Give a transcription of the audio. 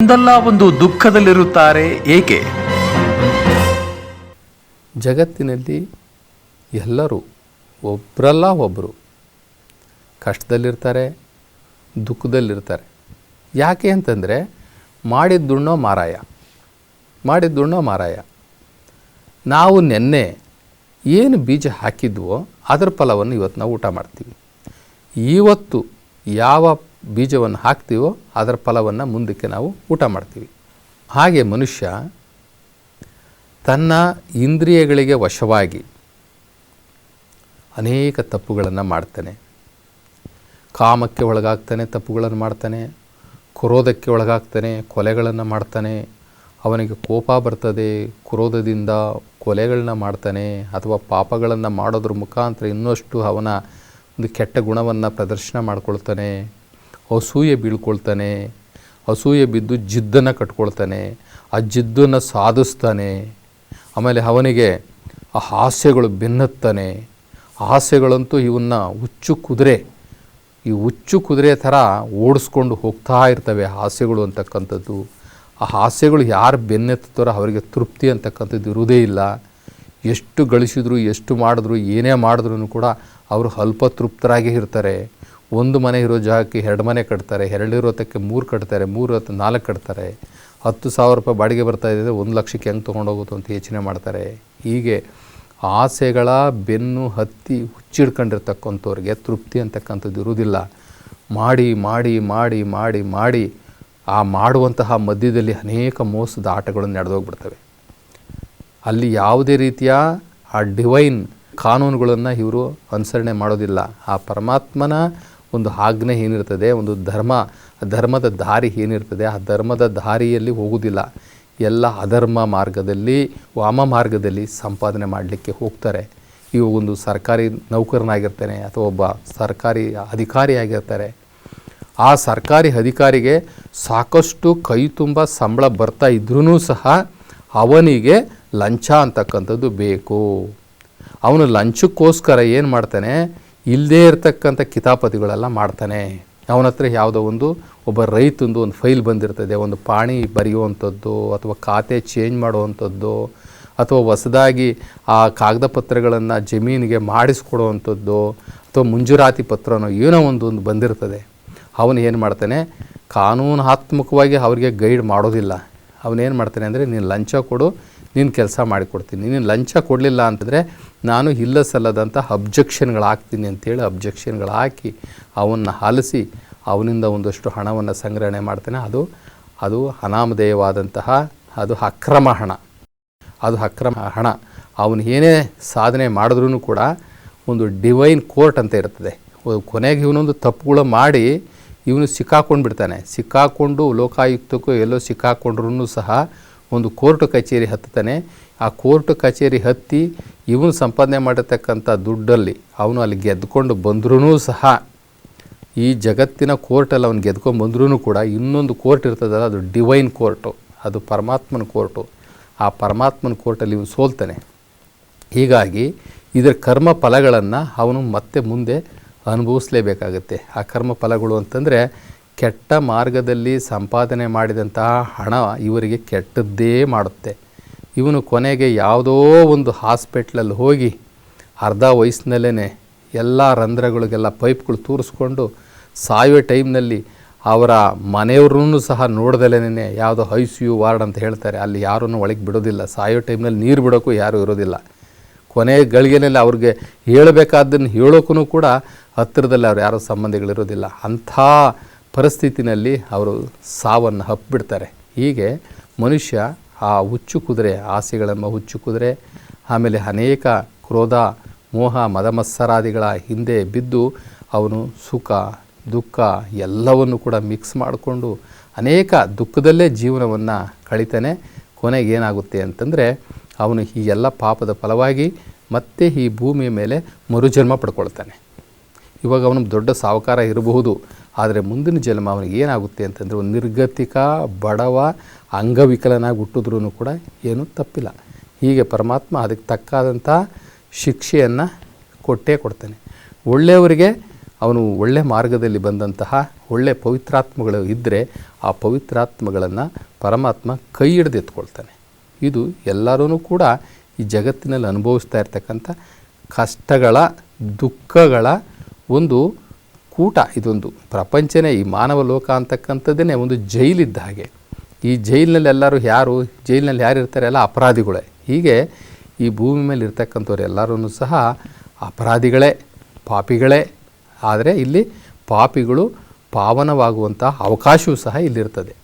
ಒಂದಲ್ಲ ಒಂದು ದುಃಖದಲ್ಲಿರುತ್ತಾರೆ ಏಕೆ? ಜಗತ್ತಿನಲ್ಲಿ ಎಲ್ಲರೂ ಒಬ್ಬರಲ್ಲ ಒಬ್ಬರು ಕಷ್ಟದಲ್ಲಿರ್ತಾರೆ, ದುಃಖದಲ್ಲಿರ್ತಾರೆ. ಯಾಕೆ ಅಂತಂದರೆ ಮಾಡಿದ್ದುಣ್ಣೋ ಮಾರಾಯ. ನಾವು ನೆನ್ನೆ ಏನು ಬೀಜ ಹಾಕಿದ್ವೋ ಅದರ ಫಲವನ್ನು ಇವತ್ತು ನಾವು ಊಟ ಮಾಡ್ತೀವಿ. ಇವತ್ತು ಯಾವ ಬೀಜವನ್ನು ಹಾಕ್ತೀವೋ ಅದರ ಫಲವನ್ನು ಮುಂದಕ್ಕೆ ನಾವು ಊಟ ಮಾಡ್ತೀವಿ. ಹಾಗೆ ಮನುಷ್ಯ ತನ್ನ ಇಂದ್ರಿಯಗಳಿಗೆ ವಶವಾಗಿ ಅನೇಕ ತಪ್ಪುಗಳನ್ನು ಮಾಡ್ತಾನೆ. ಕಾಮಕ್ಕೆ ಒಳಗಾಗ್ತಾನೆ, ತಪ್ಪುಗಳನ್ನು ಮಾಡ್ತಾನೆ. ಕ್ರೋಧಕ್ಕೆ ಒಳಗಾಗ್ತಾನೆ, ಕೊಲೆಗಳನ್ನು ಮಾಡ್ತಾನೆ. ಅವನಿಗೆ ಕೋಪ ಬರ್ತದೆ, ಕ್ರೋಧದಿಂದ ಕೊಲೆಗಳನ್ನ ಮಾಡ್ತಾನೆ. ಅಥವಾ ಪಾಪಗಳನ್ನು ಮಾಡೋದ್ರ ಮುಖಾಂತರ ಇನ್ನಷ್ಟು ಅವನ ಒಂದು ಕೆಟ್ಟ ಗುಣವನ್ನು ಪ್ರದರ್ಶನ ಮಾಡ್ಕೊಳ್ತಾನೆ. ಅಸೂಯೆ ಬೀಳ್ಕೊಳ್ತಾನೆ. ಅಸೂಯೆ ಬಿದ್ದು ಜಿದ್ದನ್ನು ಕಟ್ಕೊಳ್ತಾನೆ. ಆ ಜಿದ್ದನ್ನು ಸಾಧಿಸ್ತಾನೆ. ಆಮೇಲೆ ಅವನಿಗೆ ಆ ಹಾಸ್ಯಗಳು ಬೆನ್ನತ್ತಾನೆ. ಹಾಸ್ಯಗಳಂತೂ ಇವನ್ನ ಹುಚ್ಚು ಕುದುರೆ ಥರ ಓಡಿಸ್ಕೊಂಡು ಹೋಗ್ತಾ ಇರ್ತವೆ ಹಾಸ್ಯಗಳು ಅಂತಕ್ಕಂಥದ್ದು. ಆ ಹಾಸ್ಯಗಳು ಯಾರು ಬೆನ್ನೆತ್ತಾರೋ ಅವರಿಗೆ ತೃಪ್ತಿ ಅಂತಕ್ಕಂಥದ್ದು ಇರುವುದೇ ಇಲ್ಲ. ಎಷ್ಟು ಗಳಿಸಿದ್ರು, ಎಷ್ಟು ಮಾಡಿದ್ರು, ಏನೇ ಮಾಡಿದ್ರೂ ಕೂಡ ಅವರು ಅಲ್ಪತೃಪ್ತರಾಗೇ ಇರ್ತಾರೆ. ಒಂದು ಮನೆ ಇರೋ ಜಾಗಕ್ಕೆ 2 ಮನೆ ಕಟ್ತಾರೆ, 2 ಇರೋತಕ್ಕೆ 3 ಕಟ್ತಾರೆ, 3 ಇರೋತ್ತು 4 ಕಟ್ತಾರೆ. 10,000 ರೂಪಾಯಿ ಬಾಡಿಗೆ ಬರ್ತಾ ಇದೆ, 1 ಲಕ್ಷಕ್ಕೆ ಹೆಂಗೆ ತೊಗೊಂಡೋಗುತ್ತೋ ಅಂತ ಯೋಚನೆ ಮಾಡ್ತಾರೆ. ಹೀಗೆ ಆಸೆಗಳ ಬೆನ್ನು ಹತ್ತಿ ಹುಚ್ಚಿಡ್ಕೊಂಡಿರ್ತಕ್ಕಂಥವ್ರಿಗೆ ತೃಪ್ತಿ ಅಂತಕ್ಕಂಥದ್ದು ಇರುವುದಿಲ್ಲ. ಮಾಡಿ ಆ ಮಾಡುವಂತಹ ಮಧ್ಯದಲ್ಲಿ ಅನೇಕ ಮೋಸದ ಆಟಗಳು ನಡೆದೋಗ್ಬಿಡ್ತವೆ. ಅಲ್ಲಿ ಯಾವುದೇ ರೀತಿಯ ಆ ಡಿವೈನ್ ಕಾನೂನುಗಳನ್ನು ಇವರು ಅನುಸರಣೆ ಮಾಡೋದಿಲ್ಲ. ಆ ಪರಮಾತ್ಮನ ಒಂದು ಆಜ್ಞೆ ಏನಿರ್ತದೆ, ಒಂದು ಧರ್ಮದ ದಾರಿ ಏನಿರ್ತದೆ, ಆ ಧರ್ಮದ ದಾರಿಯಲ್ಲಿ ಹೋಗುವುದಿಲ್ಲ. ಎಲ್ಲ ಅಧರ್ಮ ಮಾರ್ಗದಲ್ಲಿ, ವಾಮ ಮಾರ್ಗದಲ್ಲಿ ಸಂಪಾದನೆ ಮಾಡಲಿಕ್ಕೆ ಹೋಗ್ತಾರೆ. ಇವು ಒಂದು ಸರ್ಕಾರಿ ನೌಕರನಾಗಿರ್ತಾನೆ ಅಥವಾ ಒಬ್ಬ ಸರ್ಕಾರಿ ಅಧಿಕಾರಿಯಾಗಿರ್ತಾರೆ. ಆ ಸರ್ಕಾರಿ ಅಧಿಕಾರಿಗೆ ಸಾಕಷ್ಟು ಕೈ ತುಂಬ ಸಂಬಳ ಬರ್ತಾ ಇದ್ರೂ ಸಹ ಅವನಿಗೆ ಲಂಚ ಅಂತಕ್ಕಂಥದ್ದು ಬೇಕು. ಅವನು ಲಂಚಕ್ಕೋಸ್ಕರ ಏನು ಮಾಡ್ತಾನೆ, ಇಲ್ಲದೇ ಇರತಕ್ಕಂಥ ಕಿತಾಪತಿಗಳೆಲ್ಲ ಮಾಡ್ತಾನೆ. ಅವನ ಹತ್ರ ಯಾವುದೋ ಒಬ್ಬ ರೈತಂದು ಒಂದು ಫೈಲ್ ಬಂದಿರ್ತದೆ, ಒಂದು ಪಾಣಿ ಬರೆಯುವಂಥದ್ದು ಅಥವಾ ಖಾತೆ ಚೇಂಜ್ ಮಾಡುವಂಥದ್ದು ಅಥವಾ ಹೊಸದಾಗಿ ಆ ಕಾಗದ ಪತ್ರಗಳನ್ನು ಜಮೀನಿಗೆ ಮಾಡಿಸ್ಕೊಡುವಂಥದ್ದು ಅಥವಾ ಮುಂಜೂರಾತಿ ಪತ್ರನೋ ಏನೋ ಒಂದು ಬಂದಿರ್ತದೆ. ಅವನು ಏನು ಮಾಡ್ತಾನೆ, ಕಾನೂನಾತ್ಮಕವಾಗಿ ಅವರಿಗೆ ಗೈಡ್ ಮಾಡೋದಿಲ್ಲ. ಅವನೇನು ಮಾಡ್ತಾನೆ ಅಂದರೆ, ನೀನು ಲಂಚ ಕೊಡು, ನೀನು ಕೆಲಸ ಮಾಡಿಕೊಡ್ತೀನಿ. ನೀನು ಲಂಚ ಕೊಡಲಿಲ್ಲ ಅಂತಂದರೆ ನಾನು ಇಲ್ಲ ಸಲ್ಲದಂಥ ಅಬ್ಜೆಕ್ಷನ್ಗಳು ಹಾಕ್ತೀನಿ ಅಂತೇಳಿ ಅಬ್ಜೆಕ್ಷನ್ಗಳು ಹಾಕಿ ಅವನ್ನ ಆಲಿಸಿ ಅವನಿಂದ ಒಂದಷ್ಟು ಹಣವನ್ನು ಸಂಗ್ರಹಣೆ ಮಾಡ್ತಾನೆ. ಅದು ಅನಾಮಧೇಯವಾದಂತಹ ಅದು ಅಕ್ರಮ ಹಣ. ಅವನು ಏನೇ ಸಾಧನೆ ಮಾಡಿದ್ರೂ ಕೂಡ ಒಂದು ಡಿವೈನ್ ಕೋರ್ಟ್ ಅಂತ ಇರ್ತದೆ. ಕೊನೆಗೆ ಇವನೊಂದು ತಪ್ಪುಗಳು ಮಾಡಿ ಇವನು ಸಿಕ್ಕಾಕೊಂಡು ಲೋಕಾಯುಕ್ತಕ್ಕೂ ಎಲ್ಲೋ ಸಿಕ್ಕಾಕೊಂಡ್ರೂ ಸಹ ಒಂದು ಕೋರ್ಟ್ ಕಚೇರಿ ಹತ್ತಾನೆ. ಆ ಕೋರ್ಟ್ ಕಚೇರಿ ಹತ್ತಿ ಇವನು ಸಂಪಾದನೆ ಮಾಡಿರ್ತಕ್ಕಂಥ ದುಡ್ಡಲ್ಲಿ ಅವನು ಅಲ್ಲಿ ಗೆದ್ಕೊಂಡು ಬಂದ್ರೂ ಸಹ, ಈ ಜಗತ್ತಿನ ಕೋರ್ಟಲ್ಲಿ ಅವನು ಗೆದ್ಕೊಂಡು ಬಂದ್ರೂ ಕೂಡ ಇನ್ನೊಂದು ಕೋರ್ಟ್ ಇರ್ತದಲ್ಲ, ಅದು ಡಿವೈನ್ ಕೋರ್ಟು, ಅದು ಪರಮಾತ್ಮನ ಕೋರ್ಟು. ಆ ಪರಮಾತ್ಮನ ಕೋರ್ಟಲ್ಲಿ ಇವನು ಸೋಲ್ತಾನೆ. ಹೀಗಾಗಿ ಇದರ ಕರ್ಮ ಫಲಗಳನ್ನು ಅವನು ಮತ್ತೆ ಮುಂದೆ ಅನುಭವಿಸಲೇಬೇಕಾಗುತ್ತೆ. ಆ ಕರ್ಮ ಫಲಗಳು ಅಂತಂದರೆ ಕೆಟ್ಟ ಮಾರ್ಗದಲ್ಲಿ ಸಂಪಾದನೆ ಮಾಡಿದಂತಹ ಹಣ ಇವರಿಗೆ ಕೆಟ್ಟದ್ದೇ ಮಾಡುತ್ತೆ. ಇವನು ಕೊನೆಗೆ ಯಾವುದೋ ಒಂದು ಹಾಸ್ಪಿಟ್ಲಲ್ಲಿ ಹೋಗಿ ಅರ್ಧ ವಯಸ್ಸಿನಲ್ಲೇ ಎಲ್ಲ ರಂಧ್ರಗಳಿಗೆಲ್ಲ ಪೈಪ್ಗಳು ತೂರಿಸ್ಕೊಂಡು ಸಾಯುವ ಟೈಮ್ನಲ್ಲಿ ಅವರ ಮನೆಯವ್ರೂ ಸಹ ನೋಡ್ದಲೇ ಯಾವುದೋ ICU ವಾರ್ಡ್ ಅಂತ ಹೇಳ್ತಾರೆ, ಅಲ್ಲಿ ಯಾರನ್ನೂ ಒಳಗೆ ಬಿಡೋದಿಲ್ಲ. ಸಾಯೋ ಟೈಮ್ನಲ್ಲಿ ನೀರು ಬಿಡೋಕ್ಕೂ ಯಾರೂ ಇರೋದಿಲ್ಲ. ಕೊನೆ ಗಳಿಗೆನಲ್ಲಿ ಅವ್ರಿಗೆ ಹೇಳಬೇಕಾದ್ದನ್ನು ಹೇಳೋಕ್ಕೂ ಕೂಡ ಹತ್ತಿರದಲ್ಲಿ ಅವ್ರು ಯಾರೋ ಸಂಬಂಧಿಗಳಿರೋದಿಲ್ಲ. ಅಂಥ ಪರಿಸ್ಥಿತಿನಲ್ಲಿ ಅವರು ಸಾವನ್ನು ಹಪ್ಪಿಬಿಡ್ತಾರೆ. ಹೀಗೆ ಮನುಷ್ಯ ಆ ಹುಚ್ಚು ಕುದುರೆ, ಆಸೆಗಳೆಂಬ ಹುಚ್ಚು ಕುದುರೆ, ಆಮೇಲೆ ಅನೇಕ ಕ್ರೋಧ, ಮೋಹ, ಮದಮತ್ಸರಾದಿಗಳ ಹಿಂದೆ ಬಿದ್ದು ಅವನು ಸುಖ ದುಃಖ ಎಲ್ಲವನ್ನು ಕೂಡ ಮಿಕ್ಸ್ ಮಾಡಿಕೊಂಡು ಅನೇಕ ದುಃಖದಲ್ಲೇ ಜೀವನವನ್ನು ಕಳೀತಾನೆ. ಕೊನೆಗೆ ಏನಾಗುತ್ತೆ ಅಂತಂದರೆ ಅವನು ಈ ಎಲ್ಲ ಪಾಪದ ಫಲವಾಗಿ ಮತ್ತೆ ಈ ಭೂಮಿಯ ಮೇಲೆ ಮರುಜನ್ಮ ಪಡ್ಕೊಳ್ತಾನೆ. ಇವಾಗ ಅವನು ದೊಡ್ಡ ಸಾಹುಕಾರ ಇರಬಹುದು, ಆದರೆ ಮುಂದಿನ ಜನ್ಮ ಅವನಿಗೆ ಏನಾಗುತ್ತೆ ಅಂತಂದರೆ ಒಂದು ನಿರ್ಗತಿಕ ಬಡವ ಅಂಗವಿಕಲನಾಗಿ ಹುಟ್ಟಿದ್ರೂ ಕೂಡ ಏನೂ ತಪ್ಪಿಲ್ಲ. ಹೀಗೆ ಪರಮಾತ್ಮ ಅದಕ್ಕೆ ತಕ್ಕಾದಂಥ ಶಿಕ್ಷೆಯನ್ನು ಕೊಟ್ಟೇ ಕೊಡ್ತಾನೆ. ಒಳ್ಳೆಯವರಿಗೆ ಅವನು ಒಳ್ಳೆ ಮಾರ್ಗದಲ್ಲಿ ಬಂದಂತಹ ಒಳ್ಳೆ ಪವಿತ್ರಾತ್ಮಗಳು ಇದ್ದರೆ ಆ ಪವಿತ್ರಾತ್ಮಗಳನ್ನು ಪರಮಾತ್ಮ ಕೈ ಹಿಡಿದು ಎತ್ಕೊಳ್ತಾನೆ. ಇದು ಎಲ್ಲರೂ ಕೂಡ ಈ ಜಗತ್ತಿನಲ್ಲಿ ಅನುಭವಿಸ್ತಾ ಇರ್ತಕ್ಕಂಥ ಕಷ್ಟಗಳ ದುಃಖಗಳ ಒಂದು ಕೂಟ. ಇದೊಂದು ಪ್ರಪಂಚನೇ, ಈ ಮಾನವ ಲೋಕ ಅಂತಕ್ಕಂಥದ್ದೇ ಒಂದು ಜೈಲಿದ್ದ ಹಾಗೆ. ಈ ಜೈಲಿನಲ್ಲಿ ಜೈಲಿನಲ್ಲಿ ಯಾರು ಇರ್ತಾರೆ? ಎಲ್ಲ ಅಪರಾಧಿಗಳೇ. ಹೀಗೆ ಈ ಭೂಮಿ ಮೇಲೆ ಇರ್ತಕ್ಕಂಥವ್ರು ಎಲ್ಲರೂ ಸಹ ಅಪರಾಧಿಗಳೇ, ಪಾಪಿಗಳೇ. ಆದರೆ ಇಲ್ಲಿ ಪಾಪಿಗಳು ಪಾವನವಾಗುವಂಥ ಅವಕಾಶವೂ ಸಹ ಇಲ್ಲಿರ್ತದೆ.